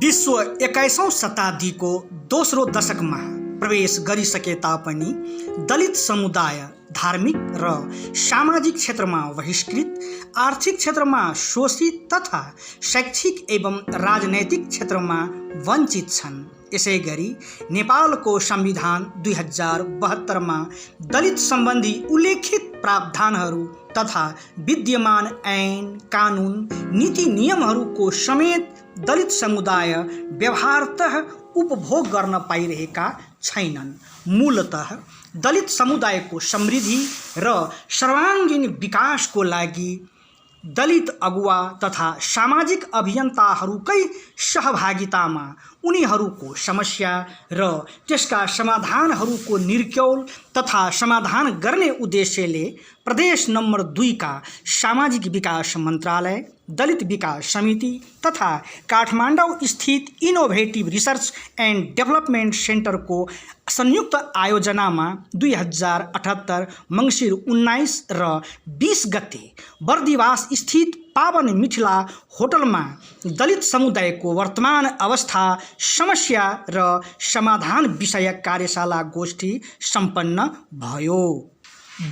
विश्व 21औं शताब्दीको दोस्रो दशकमा प्रवेश गरिसके तापनि दलित समुदाय धार्मिक र सामाजिक क्षेत्रमा बहिष्कृत, आर्थिक क्षेत्रमा शोषित तथा शैक्षिक एवं राजनैतिक क्षेत्रमा वञ्चित छन्। यसैगरी नेपालको संविधान 2072 मा दलित सम्बन्धी उल्लेखित प्रावधानहरू तथा विद्यमान ऐन, कानुन, नीति नियमहरूको समेत दलित समुदाय व्यवहारतः उपभोग गर्न पाइरहेका छैनन्। मूलतः दलित समुदायको समृद्धि र सर्वाङ्गीण विकासको लागि दलित अगुवा तथा सामाजिक अभियन्ताहरूकै सहभागितामा उनीहरूको समस्या र त्यसका समाधानहरूको निर्क्यौल तथा समाधान गर्ने उद्देश्यले प्रदेश नम्बर 2 का सामाजिक विकास मन्त्रालय, दलित विकास समिति तथा काठमाडौँ स्थित इनोभेटिभ रिसर्च एन्ड डेभलपमेन्ट सेन्टरको संयुक्त आयोजनामा 2078 मङ्सिर 19 र 20 गते बर्दिवास स्थित पावन मिथिला होटलमा दलित समुदायको वर्तमान अवस्था, समस्या र समाधान विषयक कार्यशाला गोष्ठी सम्पन्न भयो।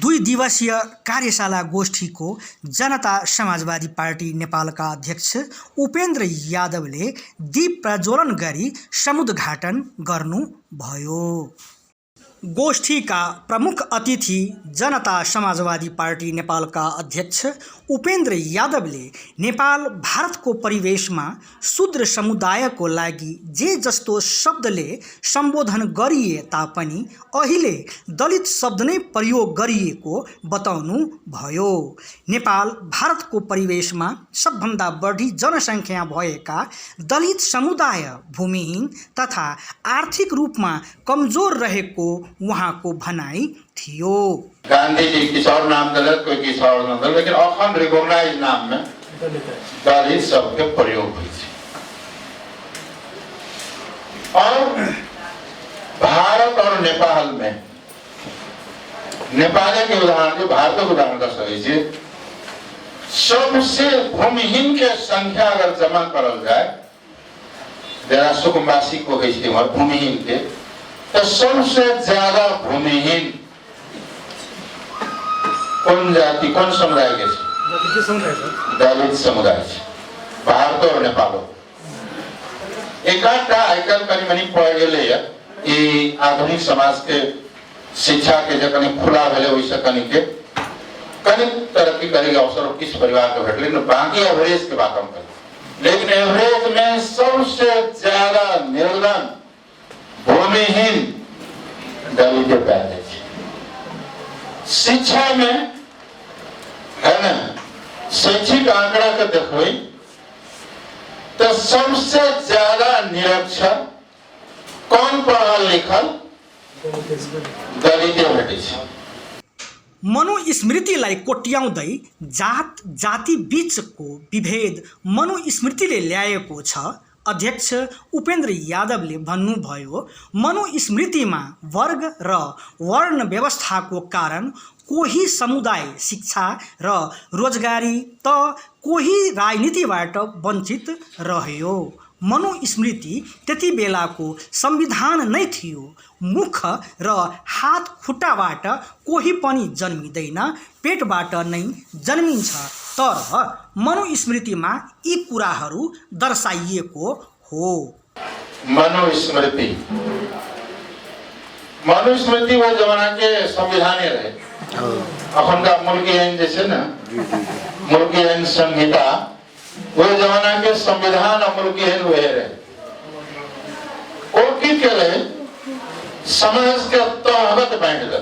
2 दिवसीय कार्यशाला गोष्ठीको जनता समाजवादी पार्टी नेपालका अध्यक्ष उपेन्द्र यादवले दीप प्रज्वलन गरी समुद्घाटन गर्नुभयो। गोष्ठीका प्रमुख अतिथि जनता समाजवादी पार्टी नेपालका अध्यक्ष उपेन्द्र यादवले नेपाल भारतको परिवेशमा शूद्र समुदायको लागि जे जस्तो शब्दले सम्बोधन गरिए तापनि अहिले दलित शब्द नै प्रयोग गरिएको बताउनु भयो। नेपाल भारतको परिवेशमा सबभन्दा बढी जनसङ्ख्या भएका दलित समुदाय भूमिहीन तथा आर्थिक रूपमा कमजोर रहेको उहाँको भनाइ थियो। गांधी जी किशोर नाम दलित, कोई किशोर नाम दलित, लेकिन अखन रिकॉग्नाइज नाम में दलित शब्द के प्रयोग हुई थी। और भारत और नेपाल में नेपाल के उदाहरण, भारत के उदाहरण का सही से सबसे भूमिहीन के संख्या अगर जमा करल जाए, जरा सुकुम्बासी को भूमिहीन के, तो सबसे ज्यादा भूमिहीन कौन जाति, कौन समुदाय के? दलित समुदाय से भारत और नेपाल एकाटा आजकल कनी मनी पढ़ गए ये आधुनिक समाज के शिक्षा के जो कनी खुला भेले वैसे कनी के कनी तरक्की करेगा अवसर किस परिवार को भेट, लेकिन बाकी एवरेज के बात हम करें, लेकिन एवरेज में सबसे ज्यादा निर्धन भूमिहीन दलित पैदा। शिक्षा में है ना, शैक्षिक आंकड़ा के देखो तो सबसे ज्यादा निरक्षर कौन पढ़ल लिखल दलित भेटे। मनुस्मृतिलाई कोट्याउँदै जात जाति बीचको विभेद मनुस्मृतिले ल्याएको छ। अध्यक्ष उपेन्द्र यादवले भन्नुभयो, मनुस्मृतिमा वर्ग र वर्ण व्यवस्थाको कारण कोही समुदाय शिक्षा र रोजगारी त कोही राजनीतिबाट वञ्चित रह्यो। मनुस्मृति त्यति बेलाको संविधान नै थियो। मुख र हात खुट्टाबाट कोही पनि जन्मिँदैन, पेटबाट नै जन्मिन्छ। तर मनुस्मृतिमा यी कुराहरू दर्शाइएको हो। मनुस्मृति वो जमाना के संविधान रहे। अपन का मुल्की ऐन जैसे ना, मुल्की ऐन संहिता वो जमाना के संविधान और मुल्की ऐन हुए रहे। और की के समाज के तहगत बांट दे,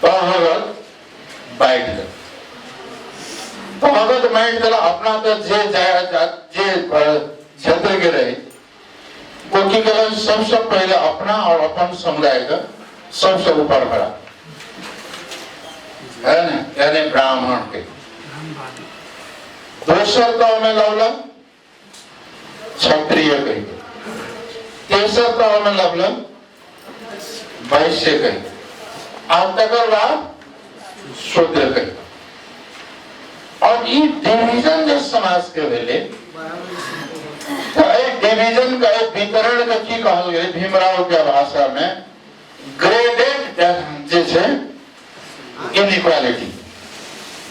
तहगत बांट दे, तहगत बांट दे। अपना तो जे क्षेत्र के रहे वो की के सबसे पहले अपना और अपन समुदाय का सबसे ऊपर खड़ा है ना, यानी ब्राह्मण के। दोसर तह में लवला क्षत्रिय कही, तेसर तह में लवला वैश्य कही, और तकर बाद शूद्र कही। और ये डिवीजन जो समाज के वेले वर्गीकरण के की कहल गेल भीमराव के भाषा में ग्रेडेड जे छै इनइक्वालिटी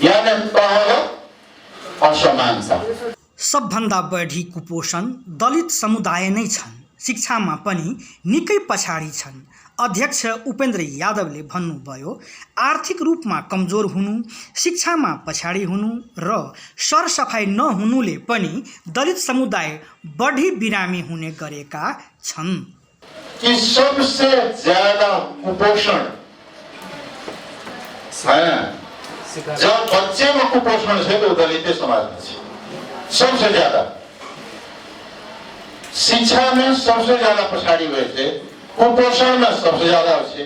यानी तहल असमानता। सबभन्दा बढी कुपोषण दलित समुदाय नै छन्। शिक्षामा पनि निकै पछाडि छन्। अध्यक्ष उपेन्द्र यादवले भन्नुभयो, आर्थिक रूपमा कमजोर हुनु, शिक्षामा पछाडि हुनु र सरसफाइ नहुनुले पनि दलित समुदाय बढी बिरामी हुने गरेका छन्। कि सबसे ज्यादा कुपोषण है, जब बच्चे में कुपोषण है तो दलित समाज में सबसे ज्यादा, शिक्षा में सबसे ज्यादा पछाड़ी हुए थे, कुपोषण में सबसे ज्यादा होते,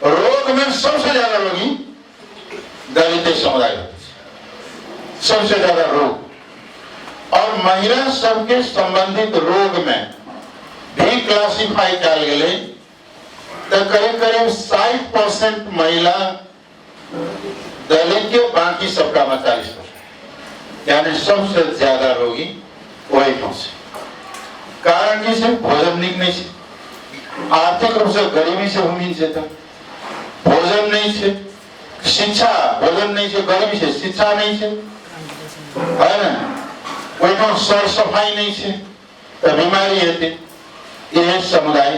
रोग में सबसे ज्यादा रोगी दलित समुदाय होते, सबसे ज्यादा रोग। और महिला सबके संबंधित रोग में भी क्लासिफाई किया गया तो करीब करीब 60% महिला दलित के, बाकी सबका 40%, यानी सबसे ज्यादा रोगी वही से। कारण की से भोजन नहीं से, आर्थिक रूप से गरीबी से भूमि से था, भोजन नहीं से, शिक्षा, भोजन नहीं से गरीबी से, शिक्षा नहीं से, है ना, वही सर सफाई नहीं से, तो बीमारी है यह समुदाय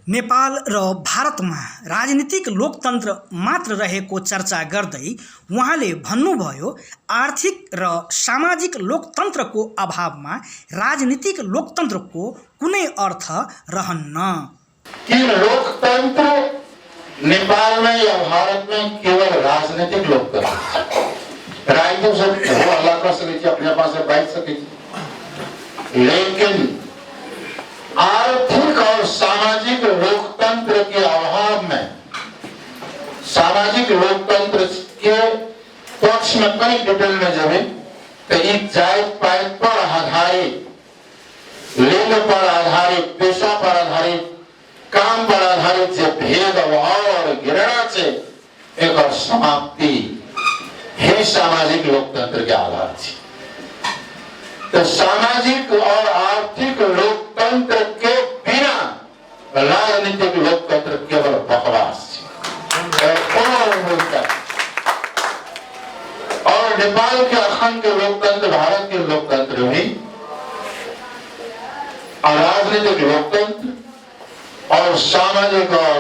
नेपाल र भारतमा राजनीतिक लोकतन्त्र मात्र रहेको चर्चा गर्दै उहाँले भन्नुभयो, आर्थिक र सामाजिक लोकतन्त्रको अभावमा राजनीतिक लोकतन्त्रको कुनै अर्थ रहन्न। कि लोकतन्त्र नेपाल में या भारत में केवल राजनीतिक लोकतंत्र, राजनीतिक सब हो हल्ला कर सके, अपने पास से बैठ सके, लेकिन आर्थिक और सामाजिक लोकतंत्र के अभाव में, सामाजिक लोकतंत्र के पक्ष में कई डिटेल में जाए तो एक जात पात पर आधारित, लिंग पर आधारित, पेशा पर आधारित, काम पर आधारित जो भेदभाव और घृणा से एक और समाप्ति ही सामाजिक लोकतंत्र के आधार थी। तो सामाजिक और आर्थिक लोकतंत्र के बिना राजनीतिक लोकतंत्र केवल बकवास और नेपाल के अखंड के लोकतंत्र, भारत के लोकतंत्र भी राजनीतिक लोकतंत्र और सामाजिक और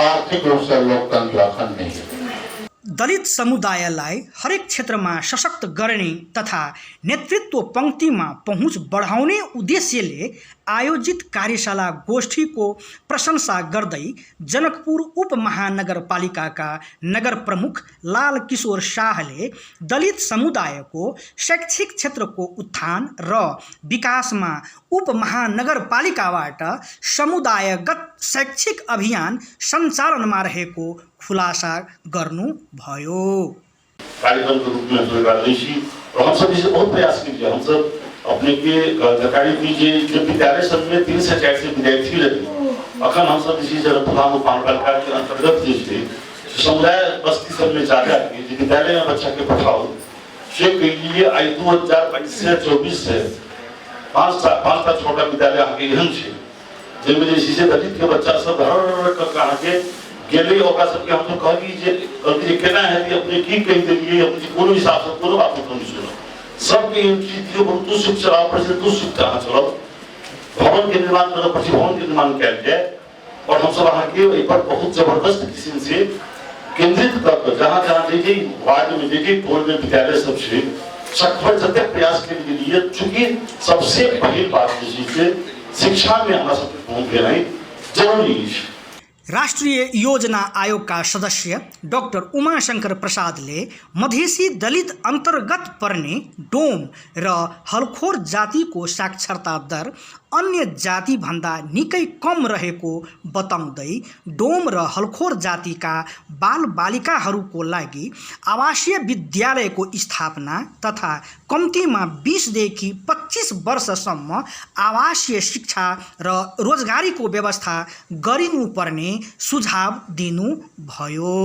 आर्थिक रूप से लोकतंत्र अखंड नहीं है। दलित समुदायलाई हरेक क्षेत्रमा सशक्त गर्ने तथा नेतृत्व पंक्तिमा पहुँच बढाउने उद्देश्यले आयोजित कार्यशाला गोष्ठीको प्रशंसा गर्दै जनकपुर उपमहानगरपालिकाका नगर प्रमुख लाल किशोर शाहले दलित समुदायको शैक्षिक क्षेत्रको उत्थान र विकासमा उपमहानगरपालिकाबाट समुदायगत शैक्षिक अभियान सञ्चालनमा रहेको खुलासा गर्नुभयो। कार्यक्रम के रूप में और हम सब इसे बहुत प्रयास कीजिए। हम सब अपने के जानकारी दीजिए, जब विद्यालय सब में 3 से 4 विद्यार्थी लगे, अखन हम सब इसी जगह फलाम उपमहानगरपालिका के अंतर्गत जैसे समुदाय बस्ती सब में जाकर के विद्यालय में बच्चा के पठाओ से के लिए आई 2022 से 24 से 5 छोटा विद्यालय आगे एहन छे जिनमें जैसे से दलित के बच्चा सब हर कहाँ के गेले ओका सबके हम तो कहली जे गलती केना है कि अपने की कहि देलिए, अपने कोनो हिसाब से कोनो बात नहीं सुनो, सबके चीज बहुत सुख चलाओ, पर तू सुख कहाँ चलो, भवन के निर्माण करो, पर भवन के निर्माण किया जाए। और हम सब वहाँ के एक पर बहुत जबरदस्त किस्म से केंद्रित कर जहाँ जहाँ देखिए वार्ड में देखिए टोल में विद्यालय सब से सकभर जते प्रयास के लिए, चूंकि सबसे पहली बात जैसे शिक्षा में हमारा सब पहुँच गया जरूरी है। राष्ट्रिय योजना आयोगका सदस्य डाक्टर उमाशंकर प्रसादले मधेसी दलित अन्तर्गत पर्ने डोम र हलखोर जातिको साक्षरता दर अन्य जाति भन्दा निकै कम रहेको बताउँदै डोम र हलखोर जातिका बालबालिकाहरूको लागि आवासीय विद्यालयको स्थापना तथा कम्तीमा 20 देखि 25 वर्षसम्म आवासीय शिक्षा र रोजगारीको व्यवस्था गरिनुपर्ने सुझाव दिनुभयो।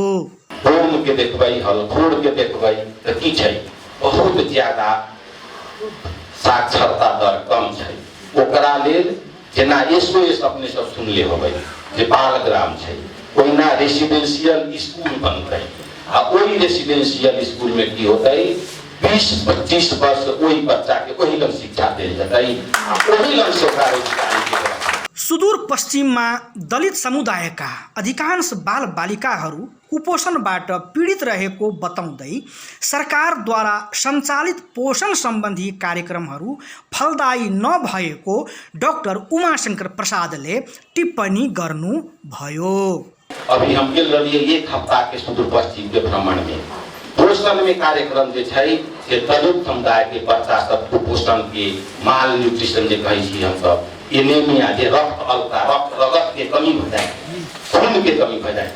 डोम के देखबै, हलखोर के देखबै त की छै, बहुत ज्यादा साक्षरता दर कम छै। ओकरा लेल जेना SOS अपने सब सुनले होबै जे बाल ग्राम छै, ओहिना रेसिडेंशियल स्कूल बनतै आ ओहि रेसिडेंशियल स्कूल में की होतै 20-25 वर्ष वही बच्चा के वही लग शिक्षा देल जतै, वही लग से ओकरा रोजगारी के। सुदूर पश्चिममा दलित समुदायका अधिकांश बाल बालिकाहरू कुपोषणबाट पीडित रहेको बताउँदै सरकारद्वारा सञ्चालित पोषण सम्बन्धी कार्यक्रमहरू फलदायी नभएको डाक्टर उमाशंकर प्रसादले टिप्पणी गर्नुभयो। अभी हम गेल रहिए 1 हफ्ता के सुदूर पश्चिम के भ्रमण में, पोषण में कार्यक्रम जे छै से दलित समुदाय के बच्चा सब कुपोषण के, माल न्यूट्रिशन जे कहै छी हम सब, एनीमिया जे रक्त अल्पता, रक्त के कमी हो जाए, खून के कमी हो जाए,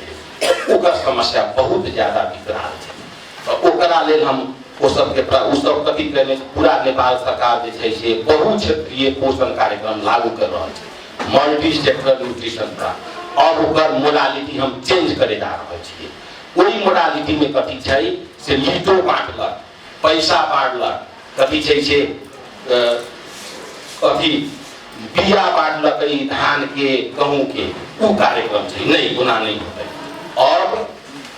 ओकर समस्या बहुत ज्यादा विकराल है। तो ओकरा लेल हम ओ सब कथी कहने पूरा नेपाल सरकार जे छै से बहु क्षेत्रीय पोषण कार्यक्रम लागू कर रहल छै, मल्टी सेक्टर न्यूट्रिशन का। और ओकर मोडालिटी हम चेंज करे जा रहल छियै। वही मोडालिटी में कथी छै से लीटो बांटलक, पैसा बांटलक, कथी छै से कथी बिया बांटलक धान के, गेहूं के, वो कार्यक्रम छै। नहीं, गुना नहीं होतै। और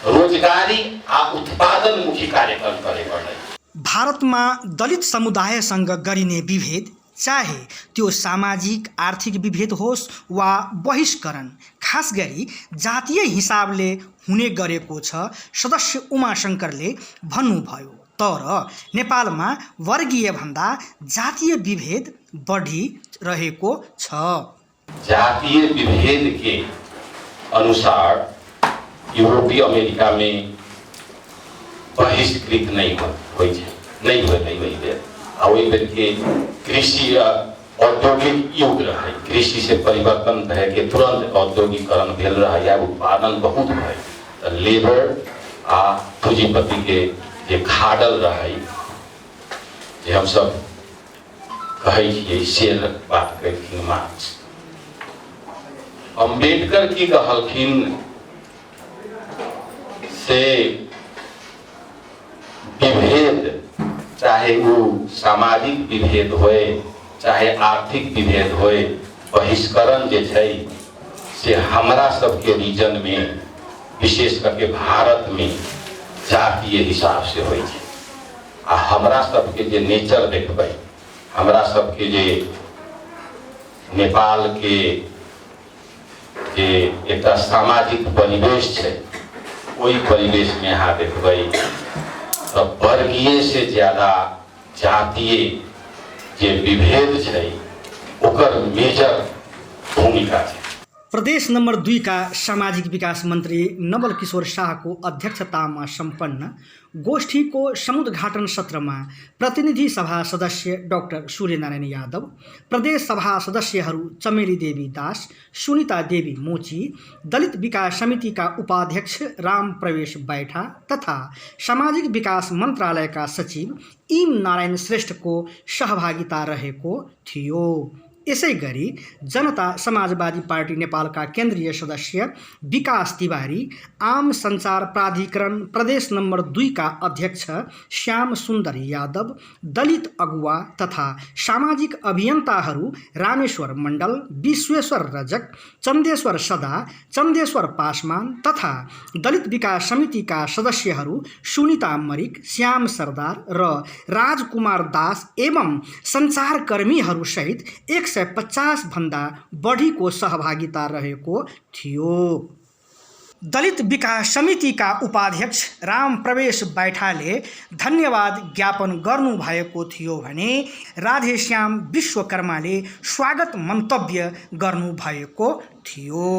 रोजगारी आ उत्पादन मुखी कार्यक्रम करे पड़ै। भारतमा दलित समुदायसँग गरिने विभेद, चाहे त्यो सामाजिक आर्थिक विभेद होस् वा बहिष्करण, खास गरी जातीय हिसाबले हुने गरेको छ सदस्य उमाशंकरले भन्नुभयो। तर नेपालमा वर्गीय भन्दा जातीय विभेद बढी रहेको छ। जातीय विभेद के अनुसार यूरोपीय अमेरिका में बहिष्कृत नहीं होइ छै, नहीं होतै वही बेर। आ वही बेर के कृषि औद्योगिक युग रहे, कृषि से परिवर्तन भए के तुरंत औद्योगिकरण भेल रहे, या उत्पादन बहुत भए। लेबर आ पूंजीपति के जे खाडल रहे, जे हम सब कहै छियै शेर बात कहलखिन मार्क्स। अम्बेडकर की कहलखिन से विभेद, चाहे वो सामाजिक विभेद होए, चाहे आर्थिक विभेद होए, बहिष्करण जे छै से हमरा सबके रीजन में, विशेष करके भारत में जातीय हिसाब से होइ छै। आ हमरा सबके जे नेचर देखबै, हमरा सबके जे नेपाल के जे एकटा सामाजिक परिवेश छै, ओहि परिवेश में अहाँ देखबै तो वर्गीय से ज्यादा जातीय जे विभेद छै ओकर मेजर भूमिका छै। प्रदेश नंबर 2 का सामाजिक विकास मंत्री नवल किशोर शाह को अध्यक्षता में संपन्न गोष्ठी को समुद्घाटन सत्र में प्रतिनिधि सभा सदस्य डाक्टर सूर्यनारायण यादव, प्रदेश सभा सदस्यहरू चमेली देवी दास, सुनीता देवी मोची, दलित विकास समिति का उपाध्यक्ष राम प्रवेश बैठा तथा सामाजिक विकास मंत्रालय का सचिव इम नारायण श्रेष्ठ को सहभागिता रहेको थियो। यसै गरी जनता समाजवादी पार्टी नेपाल का केंद्रीय सदस्य विकास तिवारी, आम संचार प्राधिकरण प्रदेश नंबर 2 का अध्यक्ष श्याम सुंदर यादव, दलित अगुवा तथा सामाजिक अभियन्ताहरू रामेश्वर मण्डल, विश्वेश्वर रजक, चन्देश्वर सदा, चन्देश्वर पासवान तथा दलित विकास समिति का सदस्यहरू सुनीता मरिक, श्याम सरदार र राजकुमार दास एवं संचारकर्मीहरू सहित 150 भन्दा बढीको सहभागिता रहेको थियो। दलित विकास समिति का उपाध्यक्ष राम प्रवेश बैठाले धन्यवाद ज्ञापन गर्नुभएको थियो भने राधेश्याम विश्वकर्माले स्वागत मन्तव्य गर्नुभएको थियो।